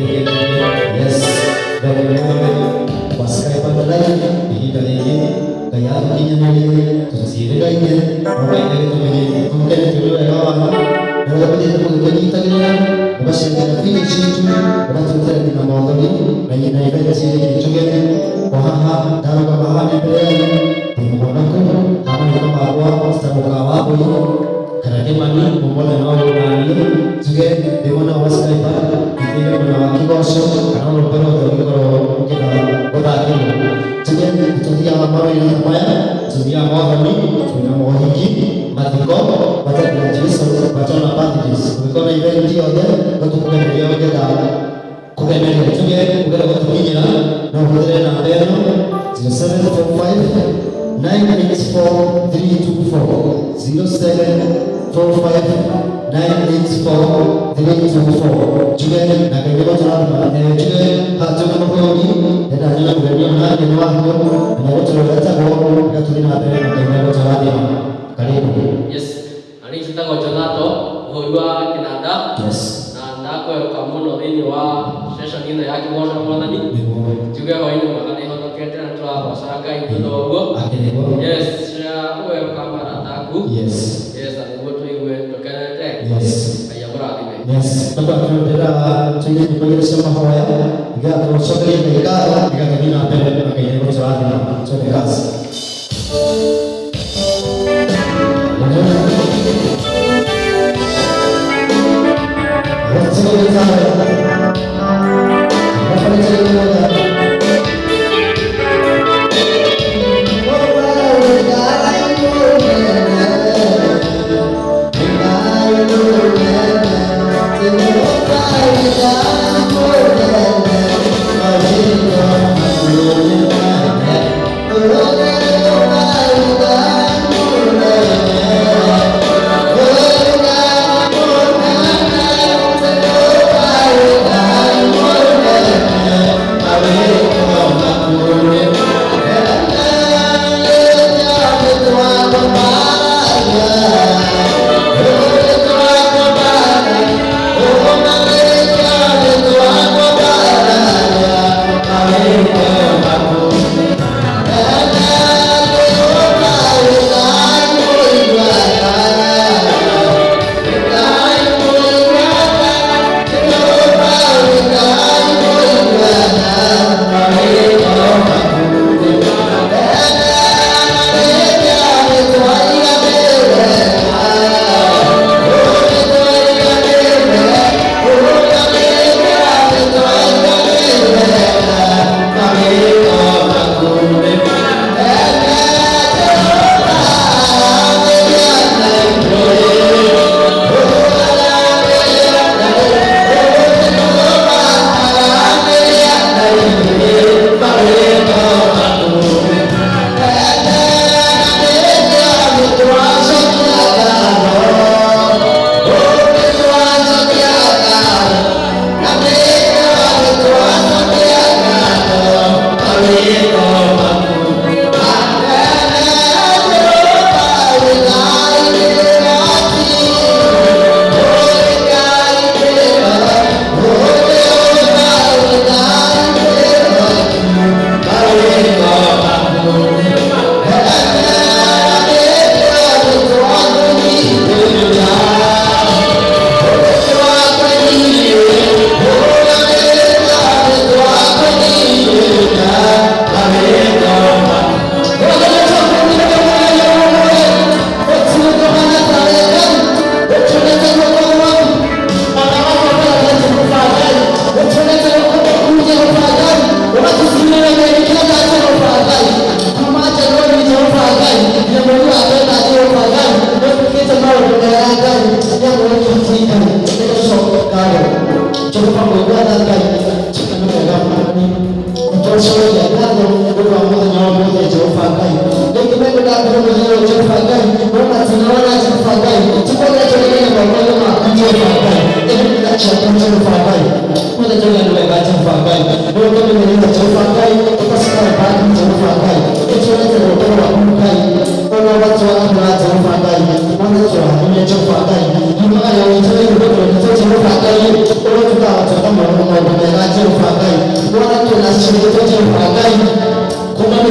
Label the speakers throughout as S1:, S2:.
S1: Yes, bagaimana pasca pandai di dalamnya kayak begini nih, terus ini kayaknya apa yang kita begini, mungkin itu lewat, lalu kita begini kita kan, masih ada finish itu, orang sudah di nama Allah ini, naik dari sini juga nih, wah, dalam kebahagiaan beliau, di mana pun, kami kita bawa, setiap kawan pun, karena dia mana, memulai awal nani, juga di mana waspada itu yang mana kita harus, karena lupa kalau kita berarti, juga itu dia apa yang namanya, jadi apa kami, jadi mau hiji, mati kok, baca jenis, baca apa jenis, kalau ini dia ada, kalau bukan dia ada, bukan dia juga, bukan waktu ini ya, nah bukan ada, 0745 984 324 0745 984 324 juga nak kita jalan juga hajat apa ini dan hanya berian nak di luar tu hanya jalan saja kalau kita tulis apa yang kita jalan dia kali ini
S2: yes hari kita jalan tu dua kinada
S1: yes
S2: nanda ko kamu nori ni wa session ini ya kita mau nani juga ko ini makan ini untuk kita coba masyarakat itu logo yes ya ko kamera taku yes ada buat gue terkena teh
S1: yes
S2: ayah berarti
S1: yes betul kita jadi bagi semua hawaya enggak terus sekali mereka kami nanti pakai ini jalan so dekat Terima kasih.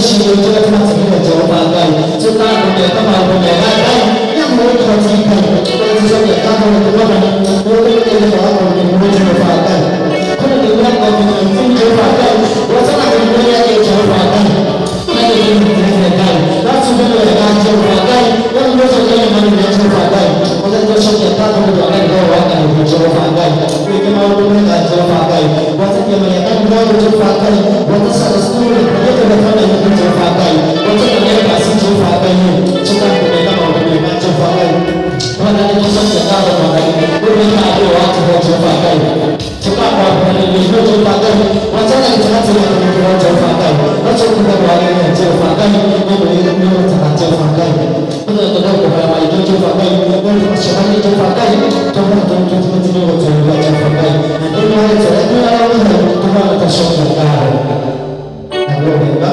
S1: shi yo je kuma su ga Jehova Ngai so ka ko me kama ko me ga kai ya mo ko ji kai ko ji so ya ka ko ko ba ko ko ke ba ko ni mo Jehova Ngai ko ni ba ko ni Jehova Ngai wa sa na ko ya ke Jehova Ngai na ke ni Jehova Ngai na su ga ya Jehova Ngai ya mo so ke ma ni Jehova Ngai ko da so ya ka ko ko ga wa ka ni Jehova Ngai ko ke ma ko ni ga Jehova Ngai wa sa ke ma ya ka ko Jehova Ngai wa sa sa su ni ko ke ba ka ni Jehova Ngai wa sa ke ya ka si Jehova Ngai so ka ko me kama ko me ga Jehova Ngai wa na ni so ya ka ko Ngai ko me ka ko wa Jehova Ngai so ka ko ko ni Jehova Ngai wa sa na ka sa ya ko Jehova Ngai wa so ko ko wa ni Jehova Ngai ko me ni ta Jehova Ngai ko na ko ko ba ma Jehova Ngai ko ko sa ni Jehova Ngai to ko to ko ni ko Jehova Ngai ko na ni sa ni ala ko ba ta so ka Agora vem cá,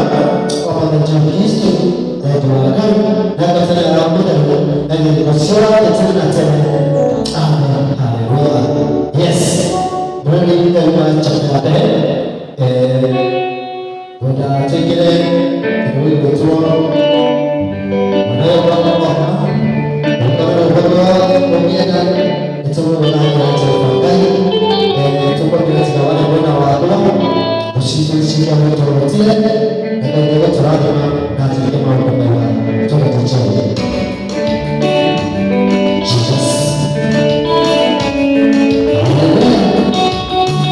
S1: o Apocalipse Cristo, doakan, dan kesenangan rambut dan bersorak dan senang. Amin, haleluya. Yes, berarti kita macam apa? Pada cekile, kita betul. Mana orang apa? Kalau orang kemudian itu orang yang terpakai, itu pun dia segala mana orang. Sisi yang terhormat, dan juga terakhir nanti kita mau berdoa, coba terjadi. Jesus, Hallelujah.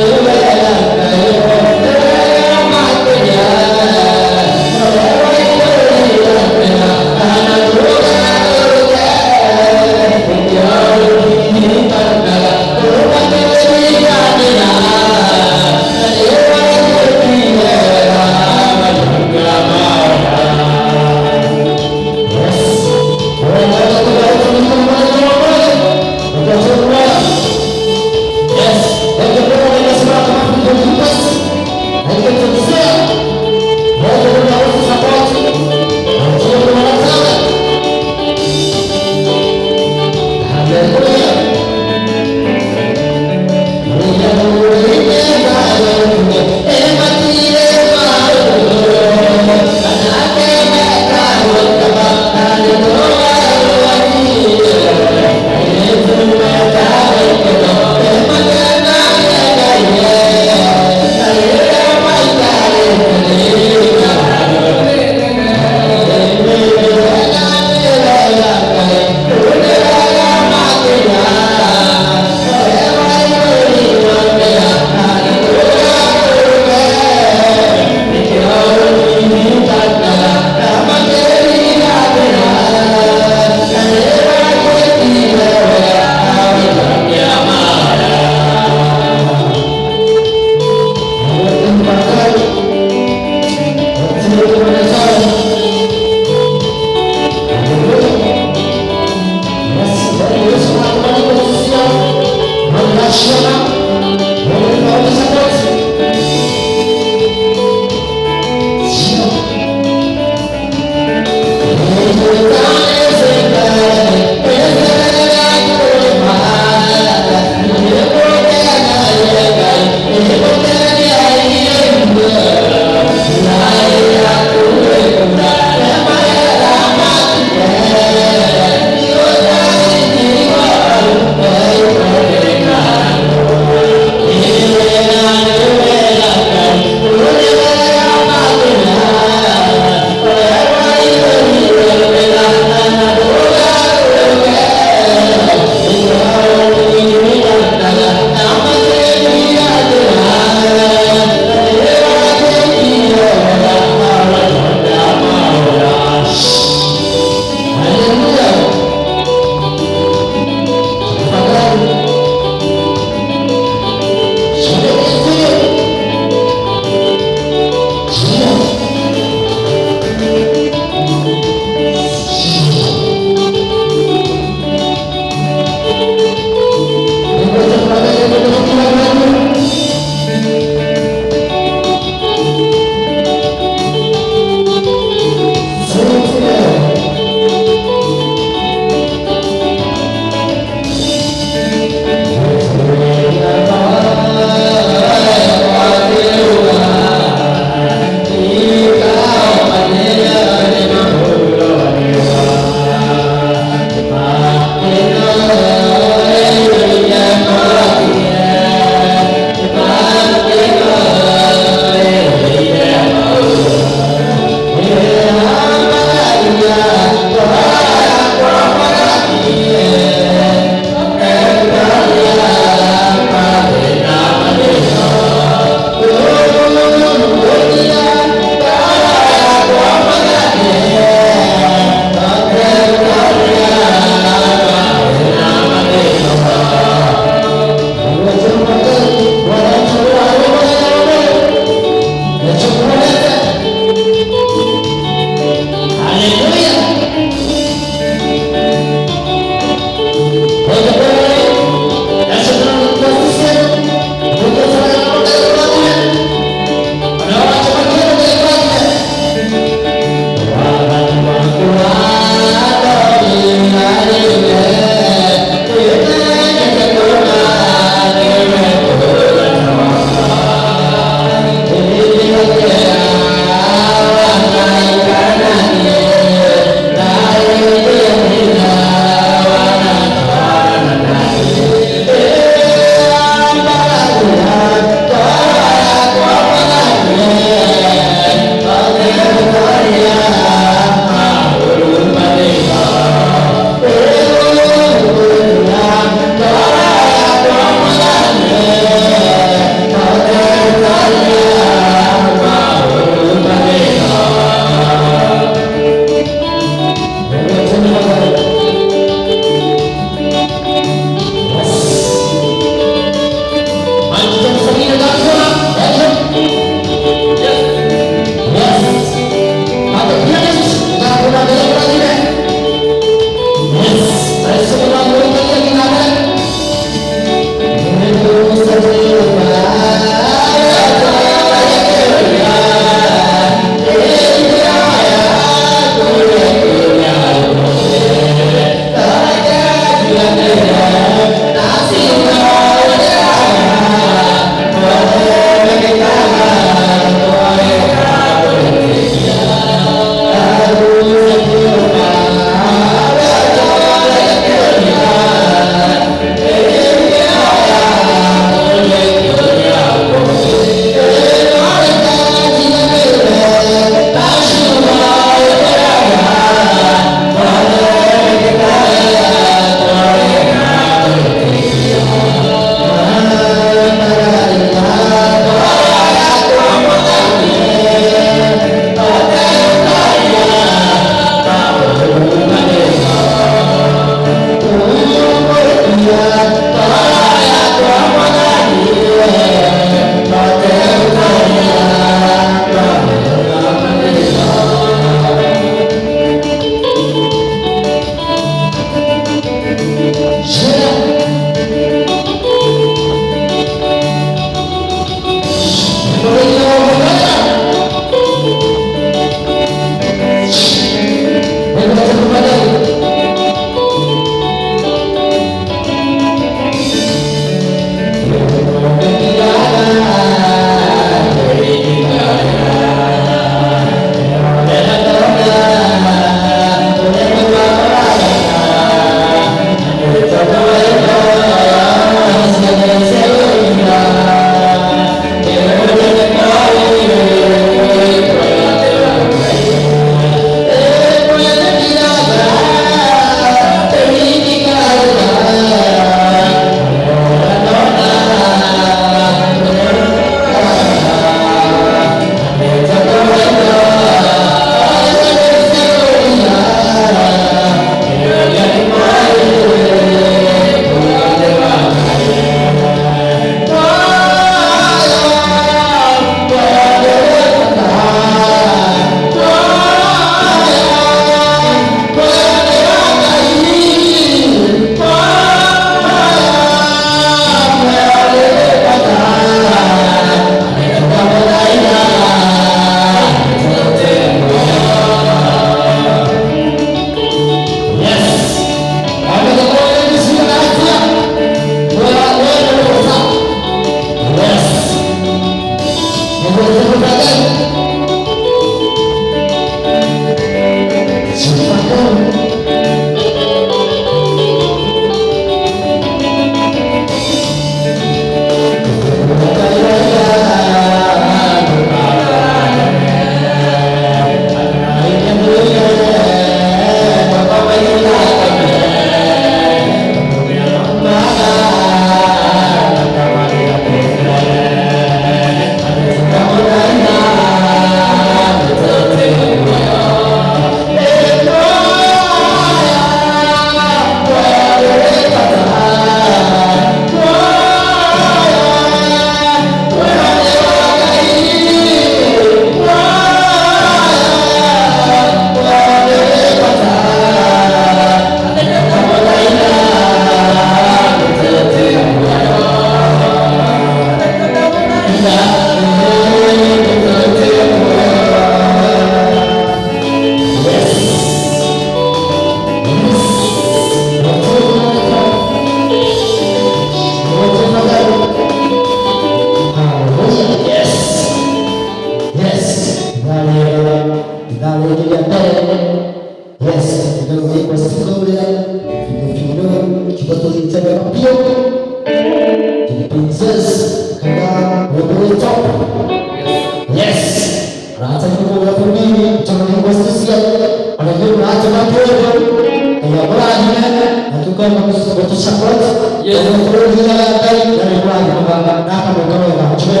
S1: tukar untuk support
S2: Yes.
S1: kalau dia dari mulai maka akan berkembang coba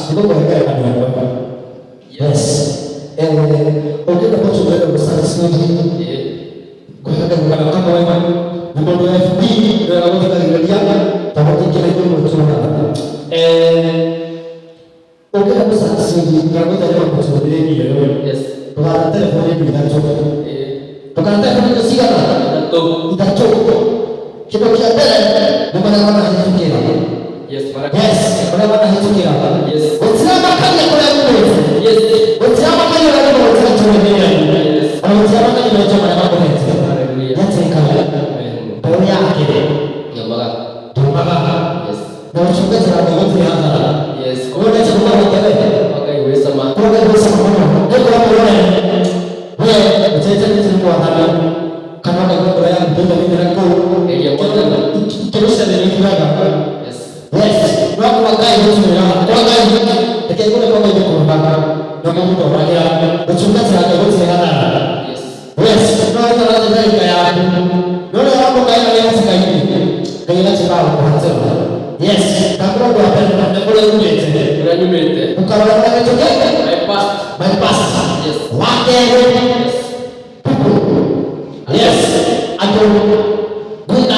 S1: itu boleh kan yes oke dapat coba besar sekali gue akan mengatakan bahwa nomor 2 FB kalau kita lihat tapi kita itu mau coba oke dapat besar sekali kalau kita mau coba ini
S2: Yes.
S1: kalau telepon ini kita coba kalau telepon itu sih kan kita coba kita kira mana itu kira
S2: Yes.
S1: mana itu kira
S2: Yes.
S1: Usiama kanya kwa yule
S2: Yes.
S1: usiama kanya wale wa usiama
S2: Yes.
S1: usiama kanya wale wa mambo yetu
S2: Hallelujah.
S1: yote kama
S2: Amen.
S1: bora yake
S2: Nyambaga.
S1: tumaga
S2: Yes.
S1: na uchungaji wa wote hapa
S2: Yes.
S1: kwa nini chakula wewe
S2: Wakaiweza ma.
S1: kwa nini sasa mwana ndio hapo wewe mtete mtu kwa hapa kama kwa bora yake ndio mimi nako
S2: Elia moja na.
S1: kirusha ni kilaga
S2: Yes.
S1: yes wako wakai wote na wakai lakini kuna kama hiyo kwa baba na Mungu anawaambia uchungaji wake wote hapa
S2: Yes.
S1: yes tunaweza lazima kaya ndio hapo kaya leo sasa hivi kaya chibao kwanza yes kabla ya kwenda na kule umete
S2: Unanyumete.
S1: ukaona kitu gani
S2: Bypass. Yes.
S1: wake
S2: Yes.
S1: yes ato kuna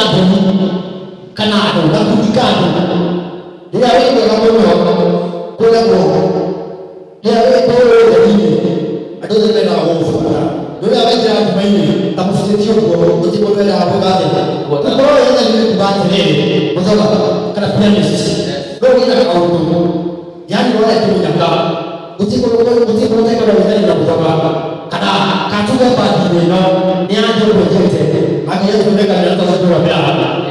S1: kana na kudikana ndio wewe kama kuna ndio wewe ndio ato ndio na hofu ndio aweja kumaini takufikia kwa kutibu na hapo baadhi kwa hiyo ndio baadhi leo mzoga kana pia ni sisi ndio ina au yani wale tu nyaka kutibu kwa wizara na mzoga kana katuga baadhi leo ni aje project akianza kuweka ndio kwa pia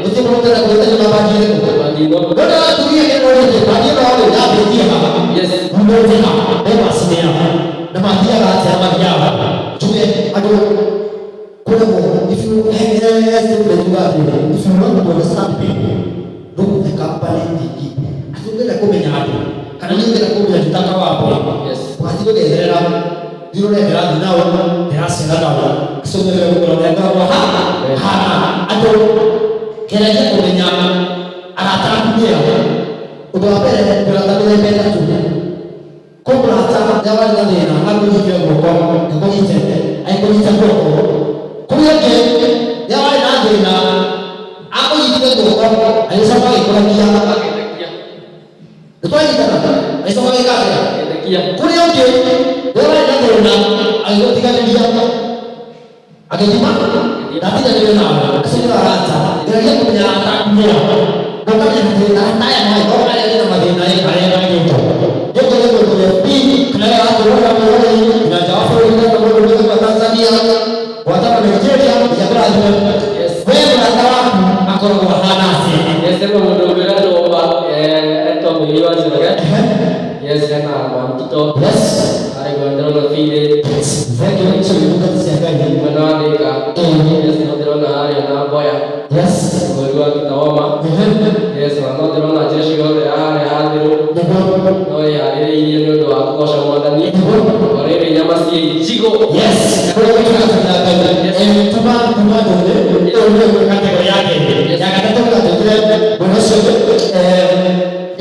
S1: kutibu kwa wizara na baadhi leo
S2: Bandino.
S1: ndio atuia kwa wote baadhi wao ya bidii
S2: Yes.
S1: mmoja ndio asinia na baadhi ya watu hapa tume ado kuna if you want to understand people look at the company people atungela kumenya hapo kana nyingi na kumenya tutaka wapo
S2: Yes.
S1: wakati ile era ndio ile era nao terasi na dawa kusoma ile kuna ndio ha ado kila kitu kumenya anataka udawapele bila tabia penda tu kubra hata dawa ile na hapo hiyo kwa kwa hiyo aikojita kwako kuyake yawa na ndina ako yitwe kwako alisema ikola kia ndio yitana alisema ikaje kuyake yawa na ndina aliyotika ndia akajima tapi ndio na kusema hata ndio kwenye atakuja kwa kama ndio haya na kwa haya ndio madina yake haya na kitu ndio kwa pili kuna watu wao na jawabu ile kwa Tanzania wataka Nigeria ya Brazil
S2: Yes.
S1: wewe unataka akoro kwa hanasi
S2: Yes, ndio mdombera ndo eto miliwa zile. Yes, kana mantito.
S1: yes
S2: Ai gondoro na file.
S1: zake hicho ni kazi ya gani
S2: Manaandika. Yes, ndio na hali na boya.
S1: yes
S2: Ngorwa kitawama. Yes, ndio na jeshi yote hali hadi no ya ile ndio akosha mwadani. Wale nyama si chigo.
S1: yes kwa hiyo tunataka tuma ndio kategori yake yakatoka ndio bonus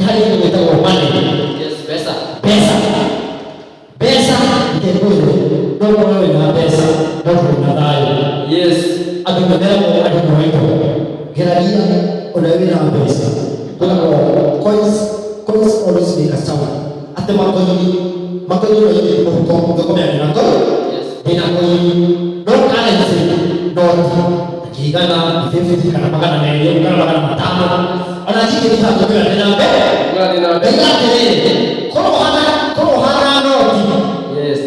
S1: hali ile itakuwa mali
S2: Yes, pesa.
S1: pesa ikekuja ndio wewe na pesa ndio unadai
S2: Yes.
S1: atumebeba atumweko geradia unaweza na pesa kuna coins always make us sour ate makoni ile kwa kwa mimi nako
S2: Yes.
S1: dina koi no kana hizi no kigana ifefi kana magana na ile kana magana matano anajiki ni hapo kwa tena mbele
S2: Ngadi na
S1: bila kelele kono hana no
S2: Yes.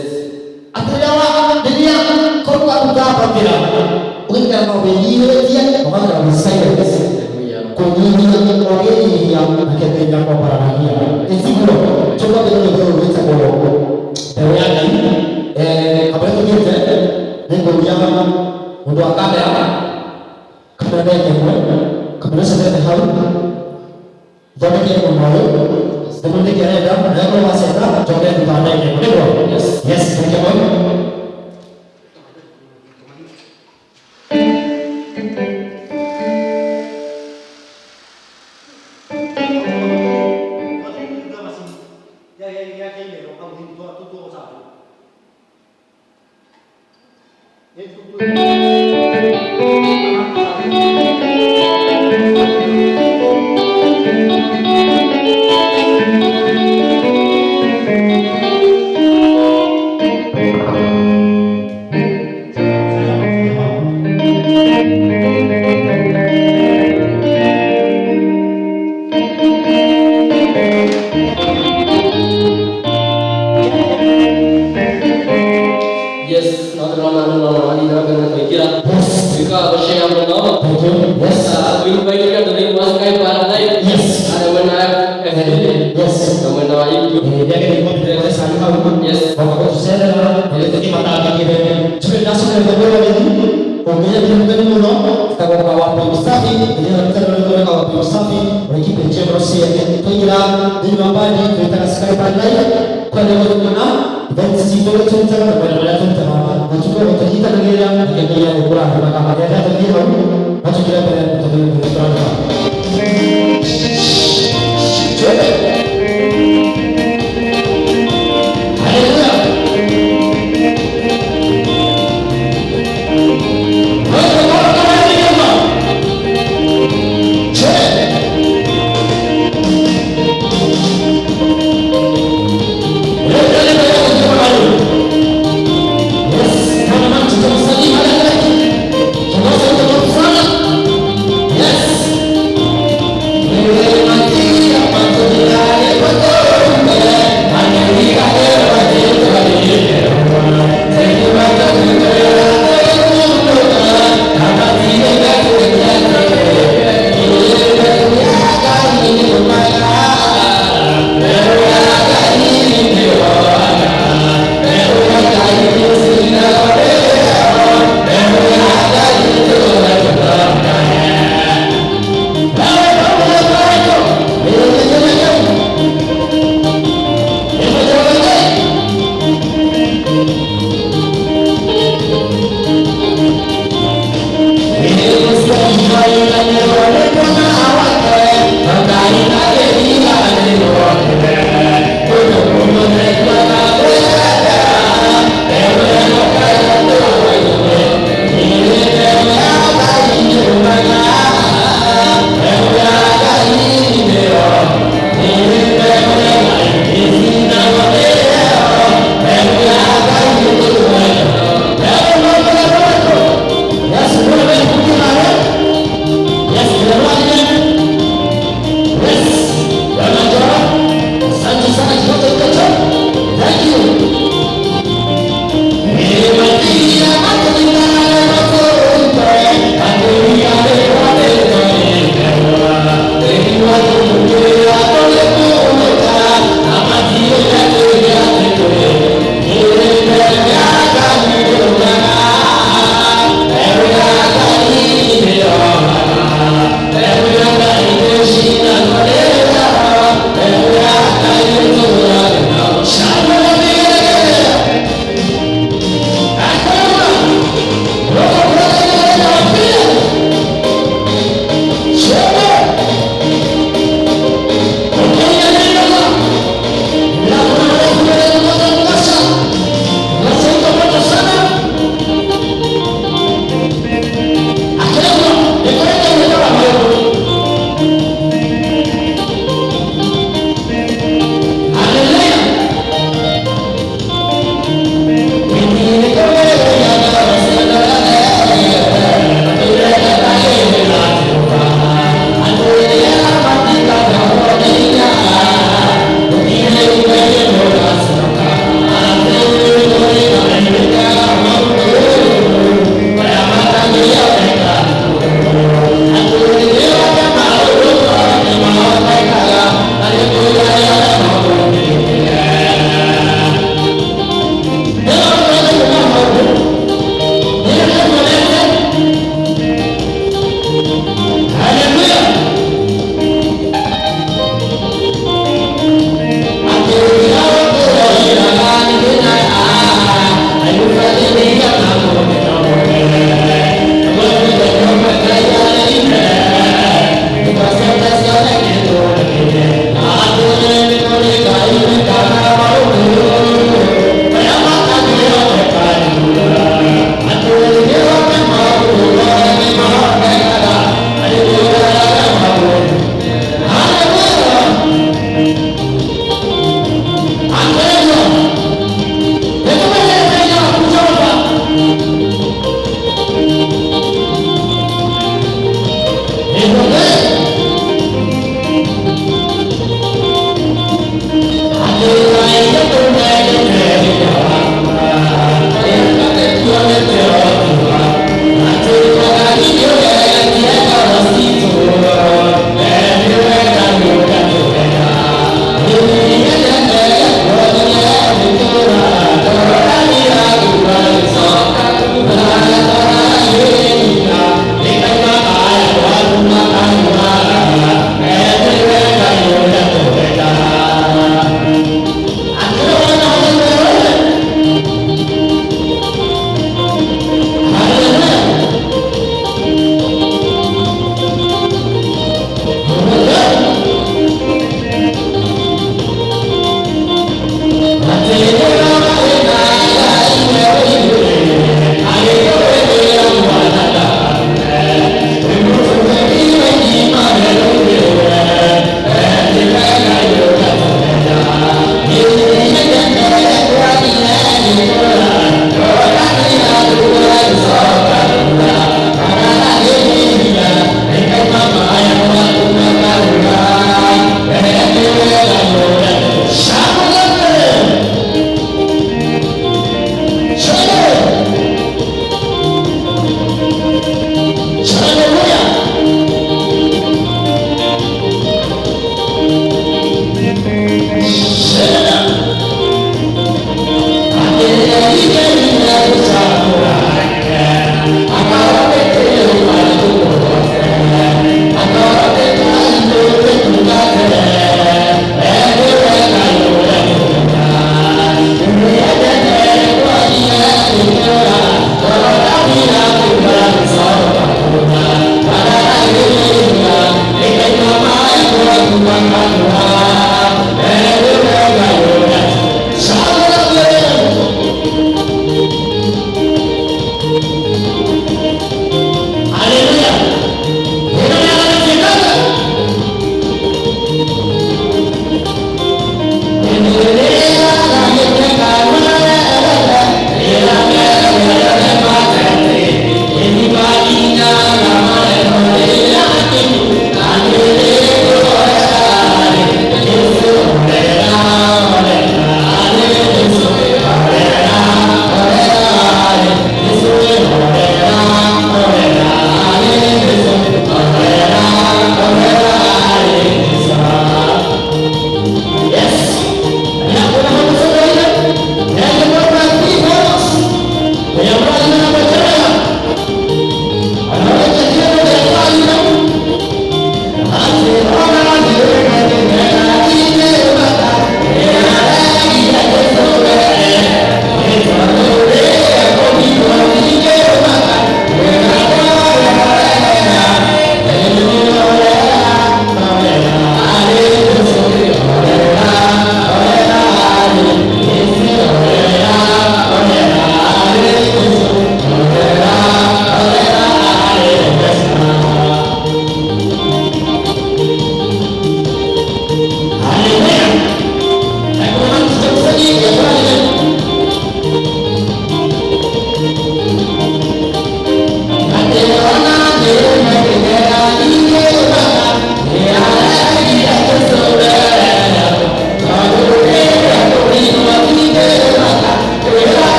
S1: atirawa dunia kono kwa bila ukitaka kubenile dia kwa maana ni silence kunyinyi ogeni ya akipenda kwa paragia eziko chomba ndio unaweza kwa ewe yake kabla tujue ndio jamaa ndio akabe hapa kabla ndio kabla sasa hao zote kwa moyo ndio ndio yale ndio kwa sasa choke ndani ndio yes yes ndio Yes,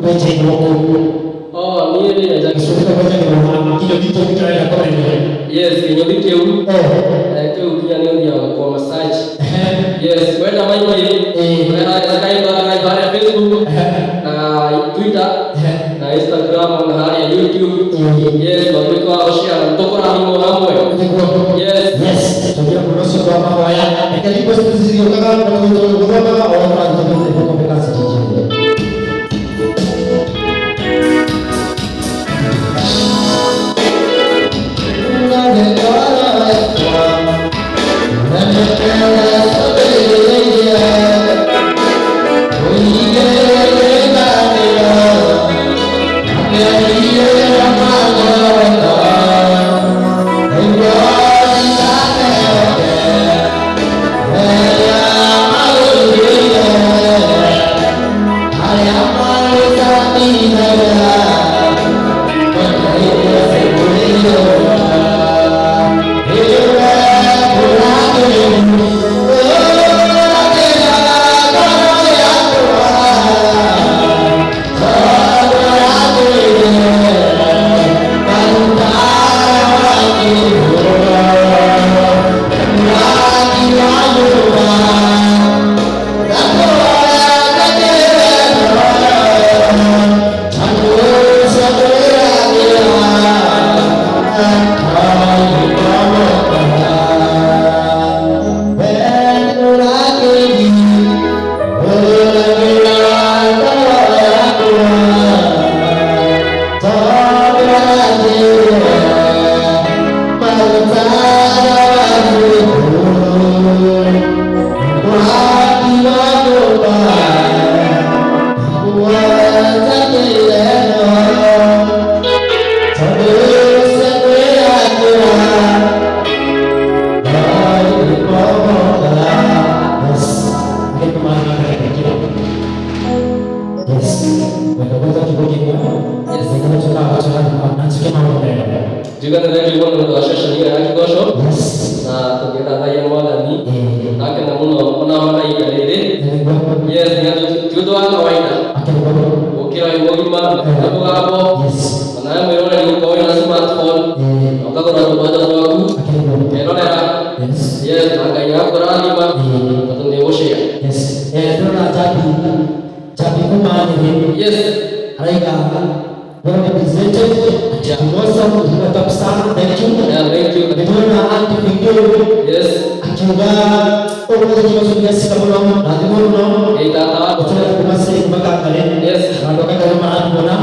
S1: Weche moko.
S2: Oh, mimi ni ajabu.
S1: Sio kwa sababu ni kitu kitu kinaenda kwa nini?
S2: Yes, kinyo keu. Keu kia ni ya kwa massage. Yes, kwenda maji na Skype na Facebook na Twitter na Instagram na hali ya YouTube. Yes, kwa share tokora himo hamwe. Yes.
S1: Tokira kunoso kwa mambo haya. Lakini kwa sababu sisi kama kwa au kwa kazi jiji.
S2: Juga ada juga untuk asas ini ya kita so. Nah, kita ada yang mana ni? Akan namun nama lagi kali ini. Yes, dengan jodoh apa ini? Oke, yang mau gimana? Apa apa? Mana yang mereka ni kau yang smartphone. Apa kau nak buat apa aku? Mereka ada. Yes, makanya aku orang lima. Betul dia usia.
S1: Yes, itu nak jadi kumanya ni.
S2: Yes,
S1: Mereka represented kukosa tunataka sana thank you ndio anti video
S2: yes
S1: akiwa unaje kusudia sika mwana na ndio
S2: ita
S1: kutoka kumasi mpaka kale
S2: yes
S1: ndio kama maana mbona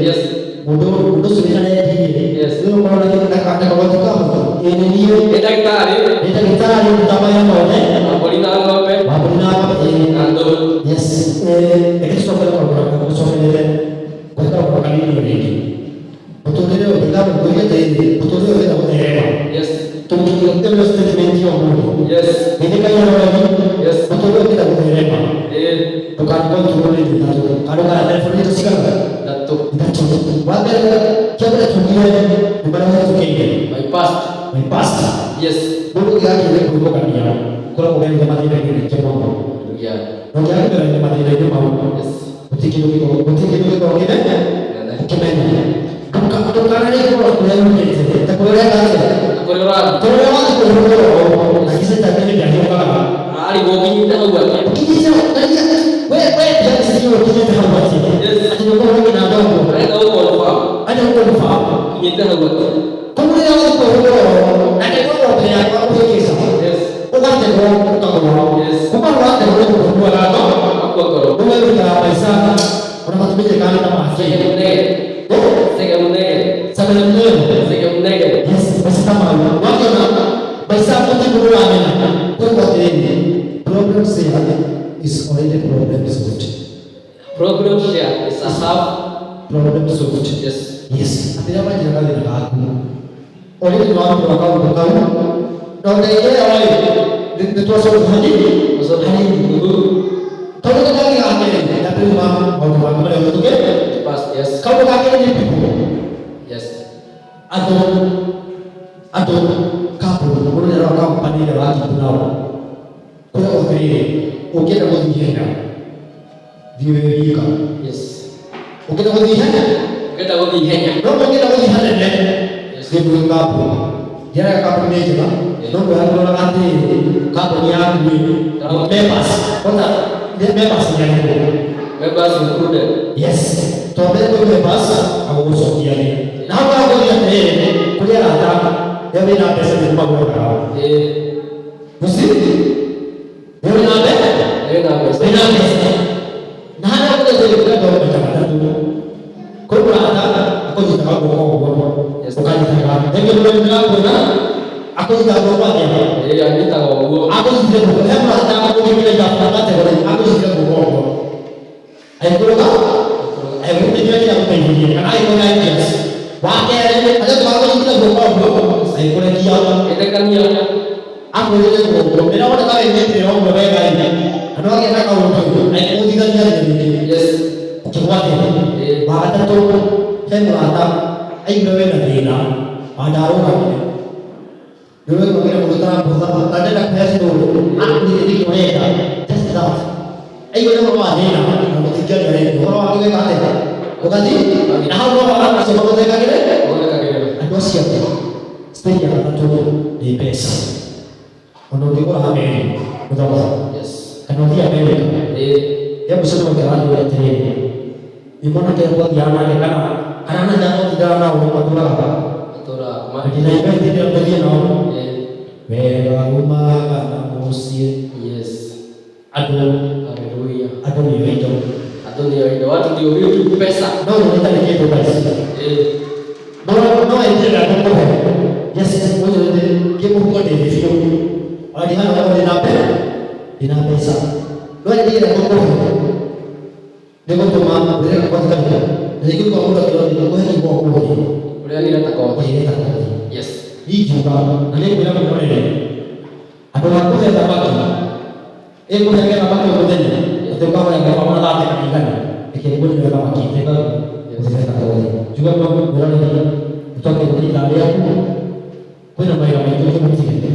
S1: yes mudo subira hivi yes ndio maana kitaka kwa watu kama ndio
S2: ita kitari
S1: mtabaya mbona
S2: apolina ngombe ando
S1: yes ekisho kwa kusomele kwa kanini hili utoleo bila ngoja tayari utoleo bila kuelewa
S2: yes
S1: tumikitendo statement ya Mungu
S2: yes
S1: ni kama yeye
S2: yes
S1: utoleo bila kuelewa tukaanza tuone ndio karo kana telefoni tusikanga
S2: datuk
S1: wale kile tukie mbona tukenge
S2: my past yes
S1: Mungu yake ile kutoka dunia kwa kuongea kama ile kitu Mungu
S2: yeah
S1: ndio yake ndio madini ya Mungu
S2: yes
S1: utikilo kimene tukana ni kwa kuleo ni takwenda kazi takwenda akise tabiri ya kwa
S2: ali gogi ndio kwa
S1: kijiji wewe pia sio kijiji hapo
S2: yes
S1: atinoko wengi na ndogo
S2: aenda huko kwa
S1: aje huko kwa
S2: kijiji hapo
S1: kumbe hapo huko atakao kwa kwa kesa
S2: yes
S1: ukate kwa
S2: yes
S1: kwa watu kwa
S2: kwa kwa
S1: wewe ndio pesa unamatumije kana kama afya yes basi kama watu na basi hapo tu kwa amena kwa problem share is already problem solved
S2: program share is a half
S1: problem solved yes atia maji na kale na aku already watu wakao na ndio wale ndio tuwasoma hadi kalau kita lagi akhirnya, tapi mau mana itu ke?
S2: Pas, yes.
S1: Kalau akhirnya ni pipu,
S2: yes.
S1: Atau kapur, kalau dia orang company dia lagi punaw, kalau akhirnya, oke dah boleh dia. Diweka.
S2: Yes.
S1: Ukita kudihanya.
S2: Ukita kudihanya.
S1: Ndio ukita kudihanya ndio. Sisi kapo. Jana kapo ni jema. Ndio hapo na ati kapo ni yangu ni. Bebas. Kwanza bebas ni yangu.
S2: Bebas included.
S1: Yes. Tobe bebas au uso kiani. Na hapo ni kulia hata. Yeye na pesa ni kwa kwa. Msi? Yeye na pesa. Yeye na pesa. Yeye na pesa. Na hana kule kule kwa kama tu. Kwa hiyo hata ako jitaka kwa. Bukan kita. Tapi kalau bilang pun, aku tidak berubah ya.
S2: Iya, kita ngomong.
S1: Aku tidak berubah. Saya merasa aku tidak dapat apa-apa. Aku tidak berubah. Ayo berubah. Ayo berubah yang penting. Karena ayo naik jas. Wakil ada kalau tidak berubah. Ayo boleh kiam.
S2: Kita kan kiam.
S1: Aku tidak berubah. Bila orang tahu ini tidak berubah lagi. Ada orang yang tahu berubah. Ayo tidak jadi. Yes. Coba deh. Bahkan tu saya merasa ay gawin na dina adaro kami gawin ko kaya mutra buta tanda na kaya ito ako hindi ko ya just that ay wala mo ba dina ang tiyan na wala ako kay kate o kasi nahaw mo ba kasi mo tayo kagire ano siya stay ya to di pesa ono di ko rame betul yes ano dia Amerika dia bisa mengajar di sini di mana dia buat yana ke karena jangan tidak tahu atura apa. Atura. Jadi naikkan tidak bagi nahu. Bela rumah karena musir. Yes. Aduh. Haleluya. Aduh ni itu. Aduh ni itu. Aduh dia itu pesa. No, kita ni itu pesa. No itu dah bukan. Yes, boleh deh. Kita bukan deh video. Ada orang di pesa. Lo ini dah bukan. Dia bukan mama. Dia bukan kerja. Jadi kalau udah keluar itu gue hanya bawa pulang. Udah lihat tak kau? Iya tak kau. Yes. Ini juga. Nanti bilang begini deh. Ada waktu saya dapat. Gue yang dapat itu betul. Itu kau yang dapat mana lagi kan? Ikan gue juga dapat kita kan. Saya tak tahu. Juga kalau bilang ini, itu aku beri lari aku. Gue namanya itu cuma tiga.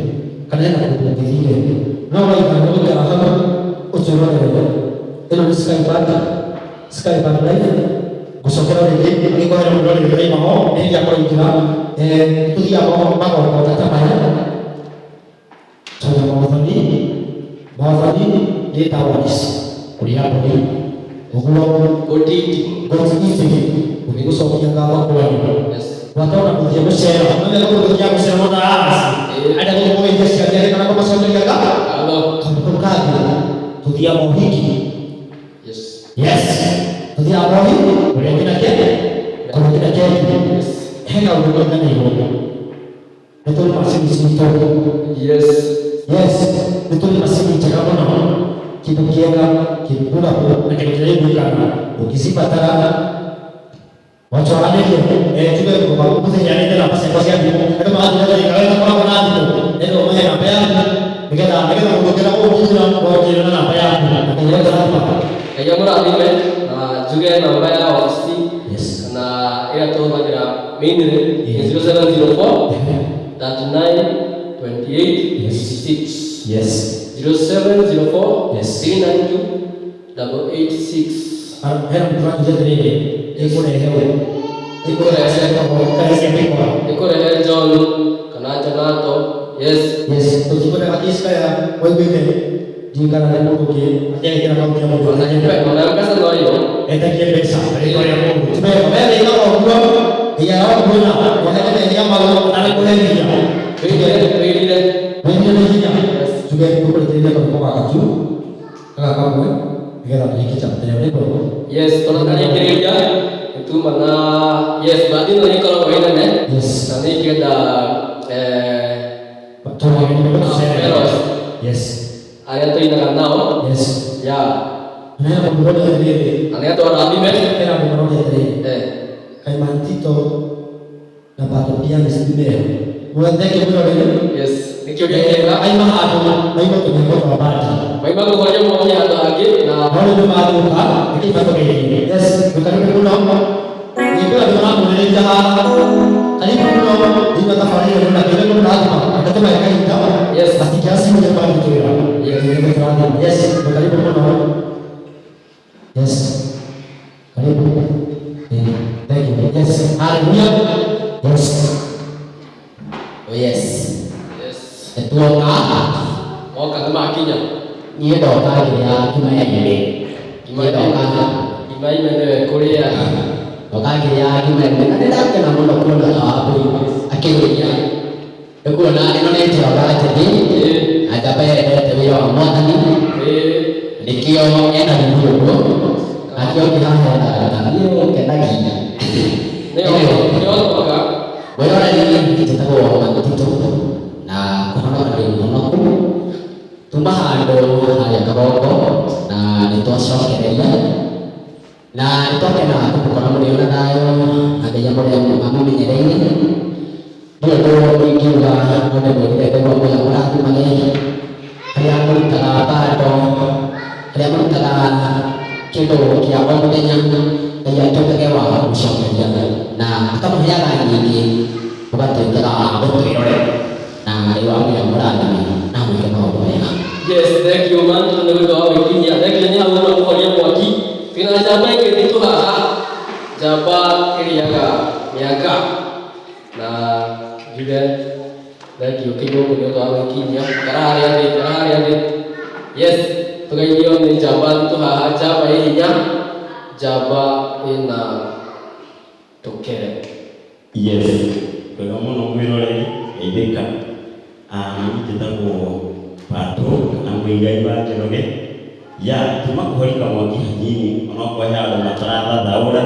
S1: Karena aku beri tiga. Namanya aku beri apa? Ucapkan itu. Itu sekali lagi. Kusokera lagi, ini kau yang berada di dalam mau, ini yang kau bilang, itu dia mau kata apa ya? Saya mau tadi dia tahu dis, kuliah tadi, bukan kodi, kusok yang kau kuliah. Waktu nak kerja besar, mana kau kerja besar mana? Ada kau mau investasi, jadi kalau kau masuk kerja kau, kamu kerja, itu dia mau hiki. Yes. Jadi apa ini? Boleh kita cek? Kalau kita cek, hanya untuk kita nih. Betul masih di situ. Yes. Betul masih di cakap mana? Kita kira kita pula nak kerja bukan. Kisi patara. Macam mana dia? Juga kalau kita jadi dalam pasal pasal itu, ada mana dia kalau apa mana itu? Itu mana apa ya? Mereka untuk kita buat jalan apa ya? Kita apa? Kayak murah ni juga namanya ofisi. Yes. Karena ia tuh bagian main ini 0704 39 28 86. Yes. 0704 392 886. Herang pernah jadi ini. Ikut John karena Jonato. Yes. Terus juga ada hadis kayak jika ada yang mau yang kira kamu yang mau nanya, mana pesan doa itu? Kita biasa, itu yang mau. Cuma kalau dia kalau belum, dia orang belum lah. Makanya dia malu tarik boleh dia. Beda. Juga itu bercerita kalau kau kaju, kakak kamu kan, kita lagi kicap tanya dia belum? Yes, kalau tanya gereja itu mana? Yes, berarti nanti kalau mainan ya. Yes. Nanti kita coba ini betul. Yes. Ayat tu ina kanao. Yes. Ya. Naya pembunuh dari. Aneh tu orang abis mes. Kena pembunuh dari. Kayak mati tu dapat rupiah di sini deh. Mulai dari pembunuh dari. Yes. Nikyo dia kira. Ayah mah ada. Ayah mah tu dia mau apa? Ayah mah tu kerja mau ada lagi. Nah. Kalau dia mah ada apa? Ini baru begini. Yes. Bukan pembunuh. Itu ada orang mulai jahat. Tadi pembunuh di mata hari yang nak kita pun ada. Ada tu mereka itu. Yes. Pasti kasih macam apa itu ya. Yes, berkali pembunuh. Yes, Thank you. Yes. Hallelujah. Yes. Oh yes.
S2: Yes.
S1: Ketua ka.
S2: Mau kata makinya.
S1: Iya dong kali ya gimana ini? Gimana dong kan?
S2: Gimana mana Korea?
S1: Dong kali ya gimana? Ada tak kena mau dong apa? Akhirnya. Aku nak Indonesia apa jadi? Ada apa ya? Ada yang mau tadi? Dikio enak dulu. Aku kita ada dia kena gini. Ini apa? Bueno, ahora kita tahu orang itu. Nah, kau nak ada yang mana pun. Tumbahan do haya kaboko. Nah, itu asal kerja. Nah, itu kena aku bukan mau dia tayo. Ada yang mau yang kamu menyedai ini. Dia tu mungkin lah ada boleh ada mau yang orang tu mana. Ada yang mau tak apa do. Ada yang mau tak kilo kia orang tu yang kayak tu kayak wah usah kerja. Nah, kamu hanya lagi bukan tu kita apa tu orang. Nah, dia orang yang berada ni. Nah, mereka mau apa ya?
S2: Yes, thank you man. Tunggu doa begini. Thank you ni awal awal yang waki. Kena jabat ke itu jabat iriaga, niaga. Nah, juga thank you. Kini punya doa begini ya. Karena hari ini. Yes, tugai dia ni jabat itu jabat irinya, jabat ina tokere.
S3: Yes, kalau mau nombor lagi, ini kan. Kita mau patuh, namun ingai baca lagi. Ya, cuma kau ini kamu lagi ini, orang kau yang ada masalah daura,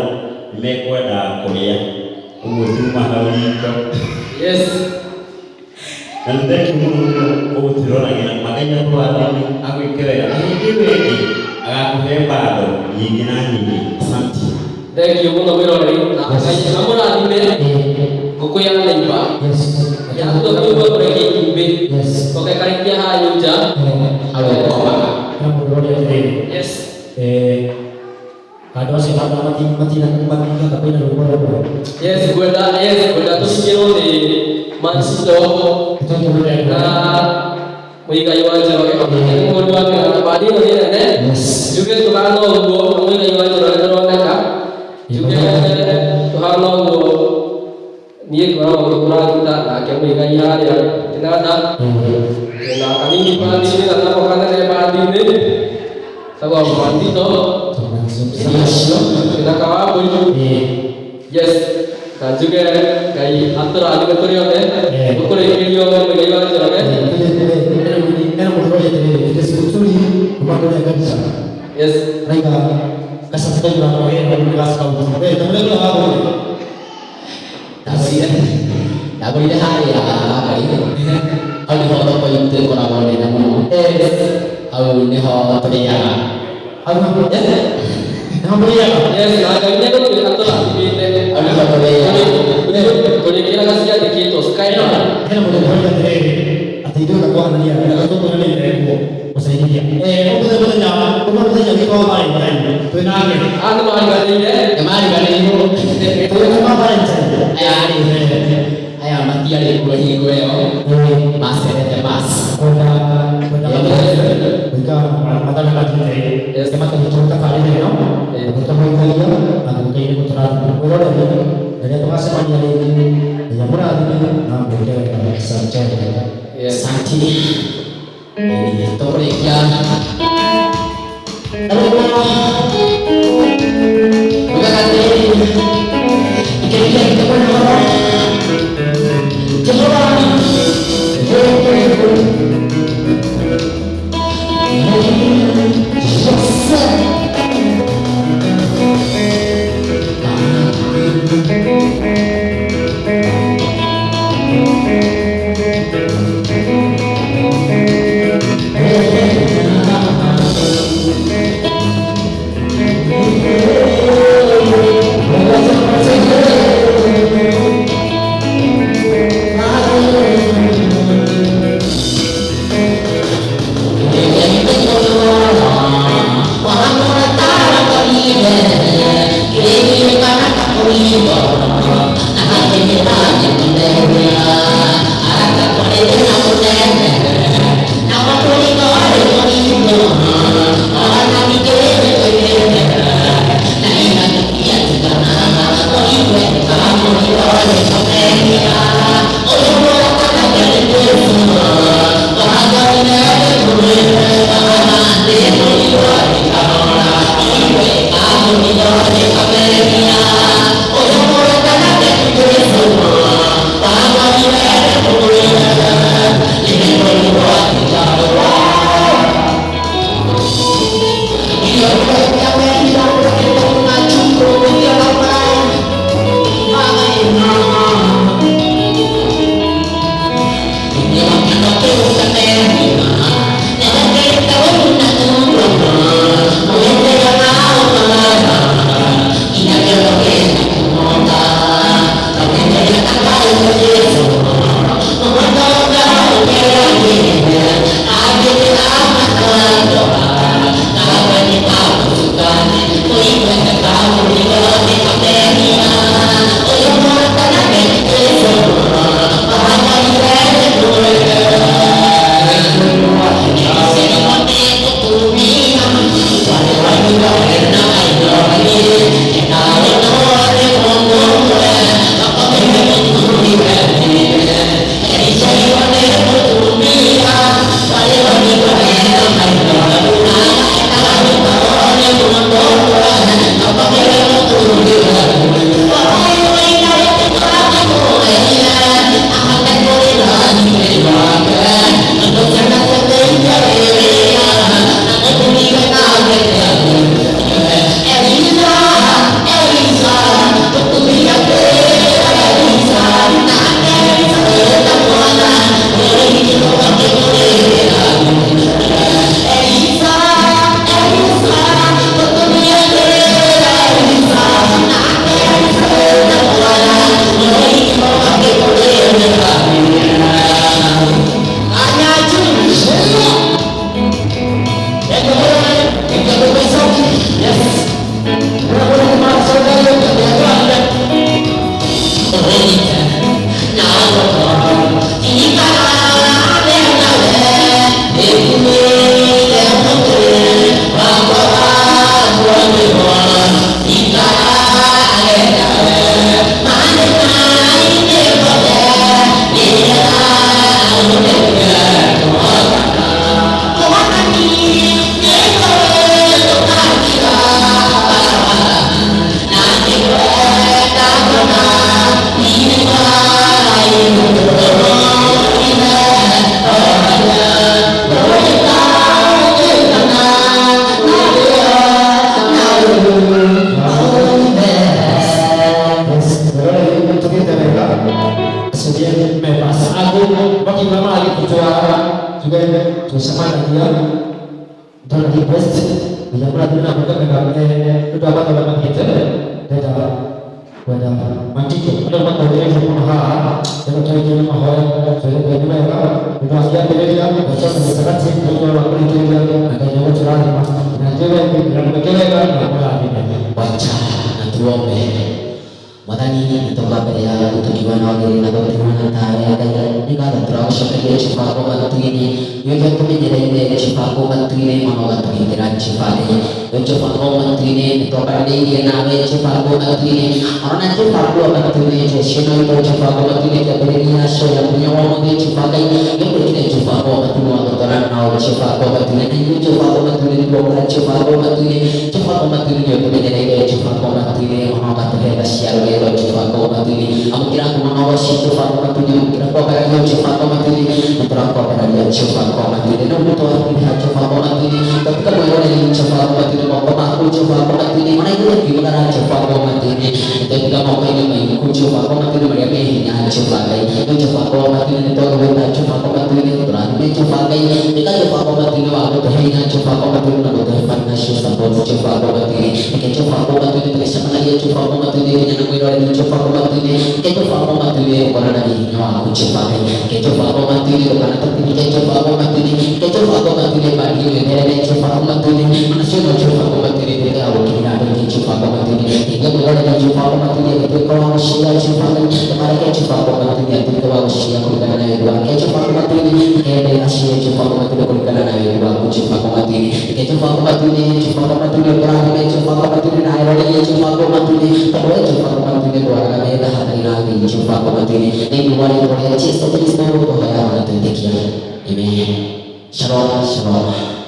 S3: mereka ada Korea, umur cuma kau ini.
S2: Yes.
S3: Nanti kamu terus lagi, makanya kau ada ni, aku kira ini begini, aku hebat tu, ini nani, santi.
S2: Thank you, nombor lagi. Nah, kamu nak ni buku yang lain pak. Yang tu aku buat pergi bit. Pakai kali dia hayu je. Awak apa?
S1: Yang bodoh dia ni.
S2: Yes.
S1: Kalau saya tak mati nak kembali ke tapi nak lupa.
S2: Yes, gue dah tu sikit ni masih tu.
S1: Itu yang boleh.
S2: Mui kayu aja pakai apa? Yang mau dua ke badi ni ada. Juga tu kalau gua mui kayu aja pakai terus nak. Juga Tuhan lo ni kalau kita nak kami kayu ya. Kenapa? Kena kami ni badi ni tak tahu kan ada badi ni. Tahu apa badi tu? Kena kawal boleh. Yes. Dan juga kayu antara ada betul ya. Betul ini dia orang kayu aja kan? Yes.
S1: Mereka kasih tahu orang lain yang menjelaskan kamu. Teman-teman apa? Tapi dah boleh dah ya apa ini? Kalau orang kau itu korang boleh nama. Kalau ni orang teriak. Kalau nama boleh.
S2: Yes, agaknya tu antara di
S1: Kalau boleh.
S2: boleh kira kasih ada gitu. Sekarang.
S1: Kenapa boleh boleh? Atau itu nak buat ni? Kalau tu boleh ni. Masa ini dia. Betul jangan. Betul jangan kita apa ini? Tu nak ni.
S2: Anu mari kali ni.
S1: Kemari kali ini. Tu apa ini? Ayah mati ada gue yo. Mas ada mas. Kita mata nak jadi. Kita mata kita kali ni no. Kita mau kali ya. Aku kini putra. Boleh ni. Jadi tu masa mandi ni. Yang mana ni? Nah boleh saja. Santi. Ini torik ya. Bukan hati. Kita pernah. Terima kita mereka kemudian bebas aku makin lama lagi berjuara juga sama dia dan di best bila berarti nak buka negara udah apa dalam kita dah pada macam tu kalau kita boleh semua kalau kita ini mahal saya ini mereka udah siap dia macam sangat sih kalau aku ini dia ada yang curang nanti yang mereka baca natural Matani itu kabar ya untuk gimana lagi nak bagaimana tahu kan ini kan terus sebagai cepat bantu ini yo jatuh menjadi ini cepat bantu ini mana bantu ini kan cepat ini yo cepat bantu ini itu kan dia nama cepat bantu ini orang cepat bantu ini jadi itu cepat bantu ini kemudian so yang punya orang dia cepat ini yang berarti cepat bantu orang orang cepat bantu ini itu cepat bantu ini bukan cepat bantu ini itu menjadi cepat bantu ini orang kata hebat siapa cepat kau matili, aku kira aku menawar cepat kau matili, kira kau kaya cepat kau matili, antara kau kaya cepat kau matili, namun tu aku lihat cepat kau matili, tapi kalau orang yang cepat kau matili, mau kau aku cepat kau matili, mana itu lagi bukan cepat kau matili, tapi kalau mau ini main aku cepat kau matili, mereka ini cepat lagi, itu cepat kau matili, itu aku cepat kau matili, berani cepat lagi, jika cepat kau matili, aku tu hanya cepat kau matili, namun tu hebat nasi sampai cepat kau matili, jika cepat kau matili, terasa lagi cepat kau matili, yang aku ini cepat bantu ini, kita cepat bantu ini karena ini nyawa aku cepat ini, kita cepat bantu ini karena terpilih kita cepat bantu ini, kita cepat bantu ini bagi ini, kita cepat bantu ini, manusia cepat bantu ini, kita awak kita ada kita cepat bantu ini, hingga mulai dari cepat bantu ini, kita kalau manusia cepat ini, kemarin kita cepat bantu ini, kita kalau manusia kurikan ayat dua, kita cepat bantu ini, kita manusia cepat bantu ini kurikan ayat dua, aku cepat bantu ini, kita cepat bantu ini, cepat bantu ini, orang ini cepat bantu ini, ayat ini cepat bantu ini, terus cepat bantu ini doa kami dah hari ini jumpa kembali ini dua hari boleh cek seperti itu doa yang nanti dikirim. Amin. Shalom, shalom.